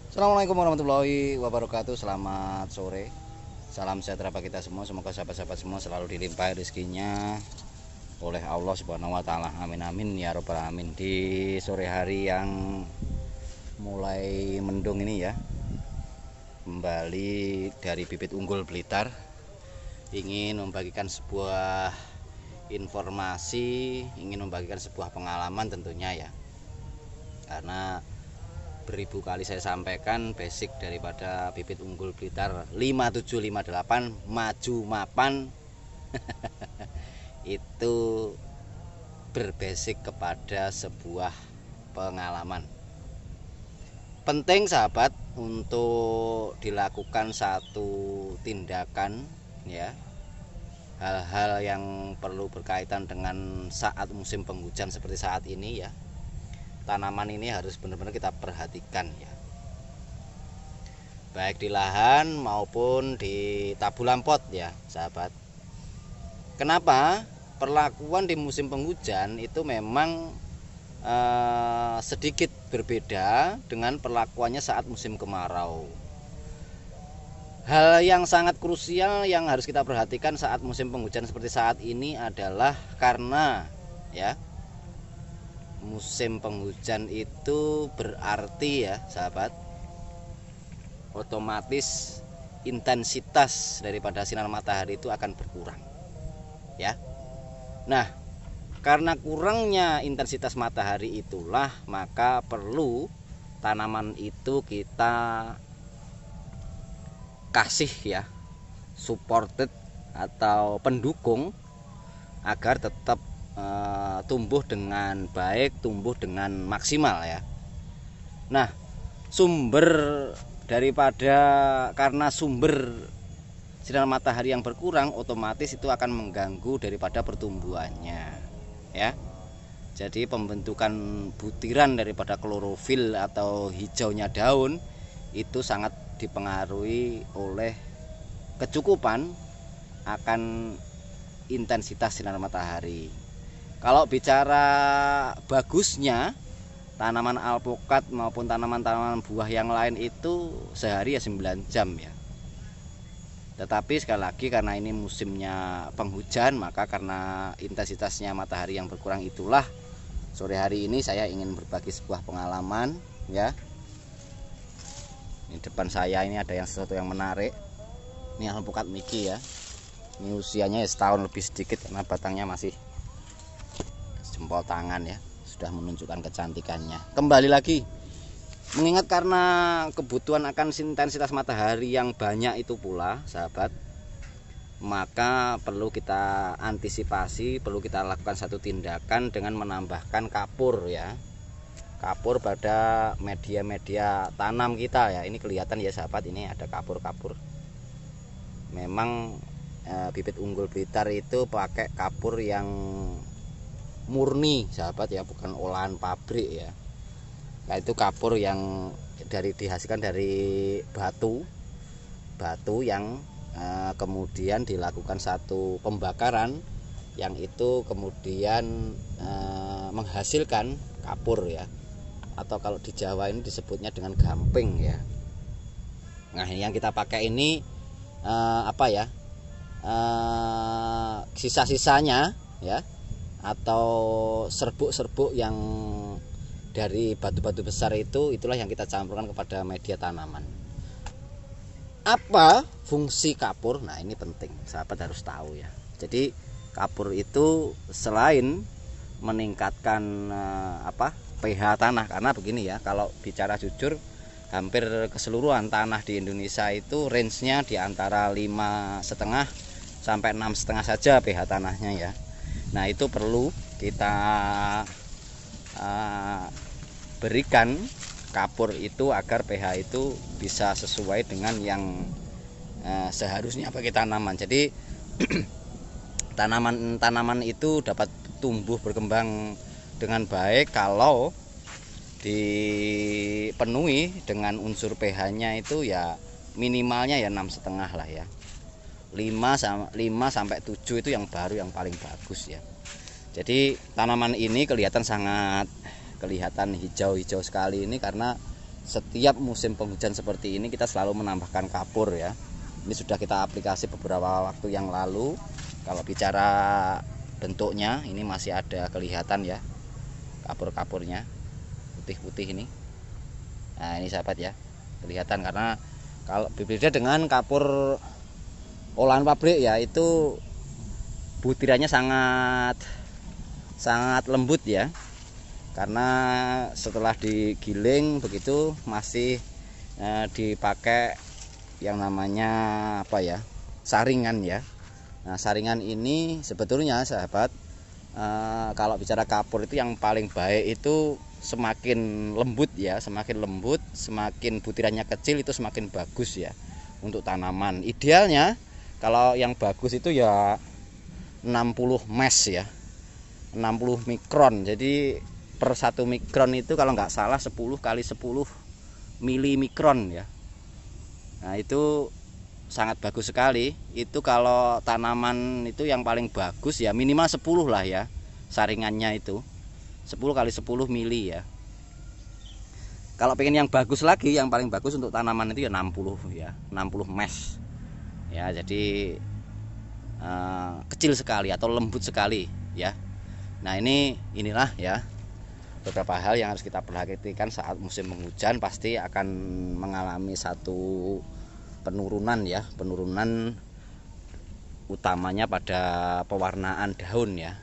Assalamualaikum warahmatullahi wabarakatuh. Selamat sore. Salam sejahtera bagi kita semua. Semoga sahabat-sahabat semua selalu dilimpahi rezekinya oleh Allah Subhanahu wa taala. Amin amin ya robbal alamin. Di sore hari yang mulai mendung ini ya, kembali dari Bibit Unggul Blitar ingin membagikan sebuah informasi, ingin membagikan sebuah pengalaman tentunya ya. Karena beribu kali saya sampaikan basic daripada Bibit Unggul Blitar 5758 maju mapan itu berbasic kepada sebuah pengalaman. Penting sahabat untuk dilakukan satu tindakan ya, hal-hal yang perlu berkaitan dengan saat musim penghujan seperti saat ini ya. Tanaman ini harus benar-benar kita perhatikan ya, baik di lahan maupun di tabulan pot ya sahabat. Kenapa perlakuan di musim penghujan itu memang sedikit berbeda dengan perlakuannya saat musim kemarau. Hal yang sangat krusial yang harus kita perhatikan saat musim penghujan seperti saat ini adalah karena ya, musim penghujan itu berarti ya sahabat, otomatis intensitas daripada sinar matahari itu akan berkurang ya. Nah, karena kurangnya intensitas matahari itulah maka perlu tanaman itu kita kasih ya supported atau pendukung agar tetap tumbuh dengan baik, tumbuh dengan maksimal ya. Nah, karena sumber sinar matahari yang berkurang, otomatis itu akan mengganggu daripada pertumbuhannya ya. Jadi pembentukan butiran daripada klorofil atau hijaunya daun itu sangat dipengaruhi oleh kecukupan akan intensitas sinar matahari. Kalau bicara bagusnya, tanaman alpukat maupun tanaman-tanaman buah yang lain itu sehari ya 9 jam ya. Tetapi sekali lagi karena ini musimnya penghujan, maka karena intensitasnya matahari yang berkurang itulah sore hari ini saya ingin berbagi sebuah pengalaman ya. Ini depan saya ini ada sesuatu yang menarik. Ini alpukat Miki ya. Ini usianya ya setahun lebih sedikit karena batangnya masih jempol tangan ya, sudah menunjukkan kecantikannya. Kembali lagi, mengingat karena kebutuhan akan intensitas matahari yang banyak itu pula sahabat, maka perlu kita antisipasi, perlu kita lakukan satu tindakan dengan menambahkan kapur ya. Kapur pada media-media tanam kita ya. Ini kelihatan ya sahabat, ini ada kapur-kapur. Memang Bibit Unggul Blitar itu pakai kapur yang murni sahabat ya, bukan olahan pabrik ya. Nah, itu kapur yang dihasilkan dari batu yang kemudian dilakukan satu pembakaran yang itu kemudian menghasilkan kapur ya, atau kalau di Jawa ini disebutnya dengan gamping ya. Nah, yang kita pakai ini sisa-sisanya ya, atau serbuk-serbuk yang dari batu-batu besar itulah yang kita campurkan kepada media tanaman. Apa fungsi kapur? Nah, ini penting, sahabat harus tahu ya. Jadi kapur itu selain meningkatkan pH tanah, karena begini ya, kalau bicara jujur hampir keseluruhan tanah di Indonesia itu range-nya di antara 5,5 sampai 6,5 saja pH tanahnya ya. Nah, itu perlu kita berikan kapur itu agar pH itu bisa sesuai dengan yang seharusnya bagi tanaman. Jadi tanaman itu dapat tumbuh berkembang dengan baik kalau dipenuhi dengan unsur pH-nya itu ya minimalnya ya 6,5 lah ya. 5 sampai 7 itu yang baru, yang paling bagus ya. Jadi tanaman ini kelihatan hijau-hijau sekali ini karena setiap musim penghujan seperti ini kita selalu menambahkan kapur ya. Ini sudah kita aplikasi beberapa waktu yang lalu. Kalau bicara bentuknya ini masih ada kelihatan ya kapur-kapurnya putih-putih ini. Nah ini sahabat ya, kelihatan karena kalau berbeda dengan kapur olahan pabrik ya, itu butirannya sangat lembut ya. Karena setelah digiling begitu masih dipakai yang namanya apa ya, saringan ya. Nah saringan ini sebetulnya sahabat, kalau bicara kapur itu yang paling baik itu semakin lembut ya, semakin lembut, semakin butirannya kecil itu semakin bagus ya untuk tanaman. Idealnya kalau yang bagus itu ya 60 mesh ya, 60 mikron. Jadi per 1 mikron itu kalau nggak salah 10 kali 10 milimikron ya. Nah itu sangat bagus sekali. Itu kalau tanaman itu yang paling bagus ya minimal 10 lah ya saringannya itu, 10 kali 10 mili ya. Kalau pengen yang bagus lagi, yang paling bagus untuk tanaman itu ya 60 ya, 60 mesh ya. Jadi kecil sekali atau lembut sekali ya. Nah inilah ya beberapa hal yang harus kita perhatikan saat musim penghujan. Pasti akan mengalami satu penurunan ya, penurunan utamanya pada pewarnaan daun ya.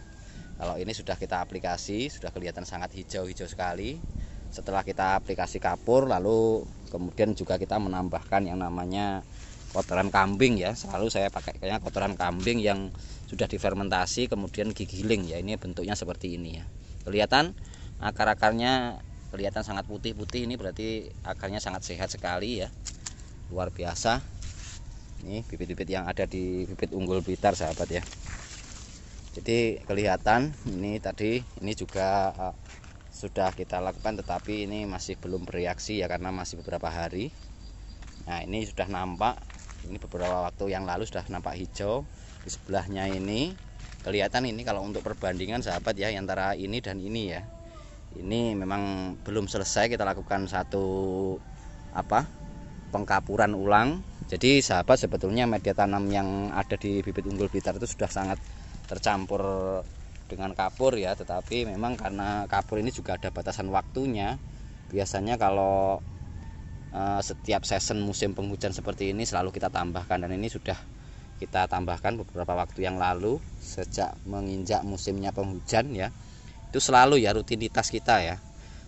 Kalau ini sudah kita aplikasi, sudah kelihatan sangat hijau-hijau sekali. Setelah kita aplikasi kapur, lalu kemudian juga kita menambahkan yang namanya kotoran kambing ya. Selalu saya pakai kayaknya kotoran kambing yang sudah difermentasi kemudian digiling ya. Ini bentuknya seperti ini ya. Kelihatan akar-akarnya kelihatan sangat putih-putih. Ini berarti akarnya sangat sehat sekali ya, luar biasa. Ini bibit-bibit yang ada di bibit unggul Blitar sahabat ya. Jadi kelihatan ini tadi ini juga sudah kita lakukan, tetapi ini masih belum bereaksi ya karena masih beberapa hari. Nah ini sudah nampak, ini beberapa waktu yang lalu sudah nampak hijau. Di sebelahnya ini kelihatan. Ini kalau untuk perbandingan sahabat ya, antara ini dan ini ya, ini memang belum selesai. Kita lakukan satu pengkapuran ulang. Jadi sahabat, sebetulnya media tanam yang ada di bibit unggul Blitar itu sudah sangat tercampur dengan kapur ya, tetapi memang karena kapur ini juga ada batasan waktunya. Biasanya kalau setiap season musim penghujan seperti ini selalu kita tambahkan, dan ini sudah kita tambahkan beberapa waktu yang lalu. Sejak menginjak musimnya penghujan ya, itu selalu ya rutinitas kita ya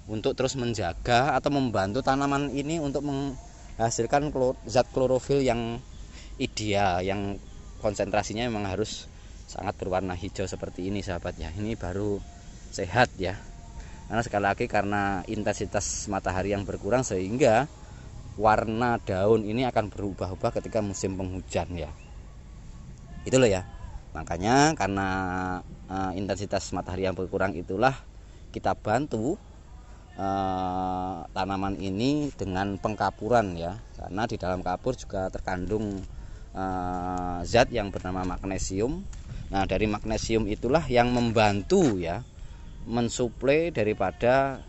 untuk terus menjaga atau membantu tanaman ini untuk menghasilkan zat klorofil yang ideal, yang konsentrasinya memang harus sangat berwarna hijau seperti ini sahabat ya. Ini baru sehat ya, karena sekali lagi karena intensitas matahari yang berkurang sehingga warna daun ini akan berubah-ubah ketika musim penghujan ya. Itu loh ya, makanya karena intensitas matahari yang berkurang itulah kita bantu tanaman ini dengan pengkapuran ya, karena di dalam kapur juga terkandung zat yang bernama magnesium. Nah dari magnesium itulah yang membantu ya mensuplai daripada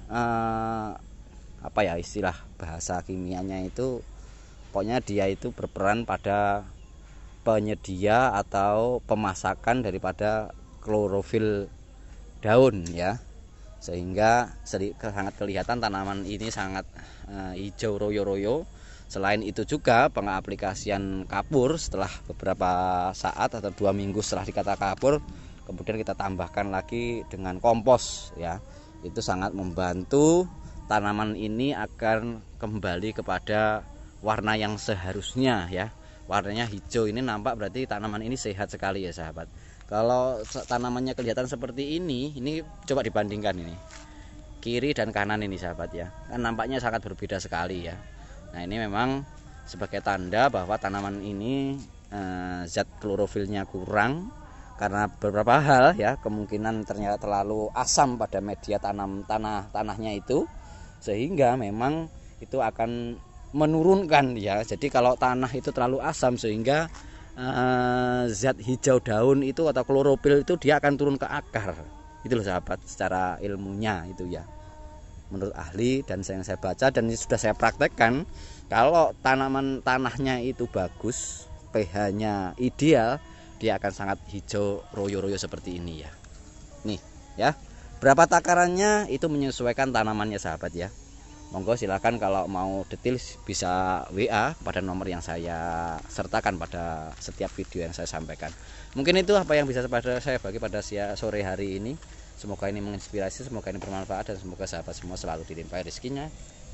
istilah bahasa kimianya itu, pokoknya dia itu berperan pada penyedia atau pemasakan daripada klorofil daun ya, sehingga sangat kelihatan tanaman ini sangat hijau royo-royo. Selain itu juga pengaplikasian kapur setelah beberapa saat atau 2 minggu setelah dikata kapur, kemudian kita tambahkan lagi dengan kompos ya, itu sangat membantu tanaman ini akan kembali kepada warna yang seharusnya ya. Warnanya hijau ini nampak berarti tanaman ini sehat sekali ya sahabat. Kalau tanamannya kelihatan seperti ini coba dibandingkan ini kiri dan kanan ini sahabat ya, kan nampaknya sangat berbeda sekali ya. Nah ini memang sebagai tanda bahwa tanaman ini zat klorofilnya kurang karena beberapa hal ya. Kemungkinan ternyata terlalu asam pada media tanahnya itu, sehingga memang itu akan menurunkan ya. Jadi kalau tanah itu terlalu asam sehingga zat hijau daun itu atau klorofil itu dia akan turun ke akar. Itu loh sahabat, secara ilmunya itu ya. menurut ahli dan yang saya baca dan sudah saya praktekkan, kalau tanaman tanahnya itu bagus, pH-nya ideal, dia akan sangat hijau royo-royo seperti ini ya. Nih ya, berapa takarannya itu menyesuaikan tanamannya sahabat ya. Monggo silakan kalau mau detail bisa WA pada nomor yang saya sertakan pada setiap video yang saya sampaikan. Mungkin itu apa yang bisa saya bagi pada sore hari ini. Semoga ini menginspirasi, semoga ini bermanfaat, dan semoga sahabat semua selalu dilimpahi rezekinya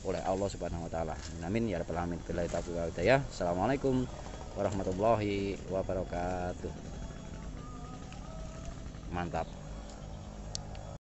oleh Allah Subhanahu wa taala. Amin ya rabbal alamin. Billahi taufiq wal hidayah. Assalamualaikum warahmatullahi wabarakatuh. Mantap.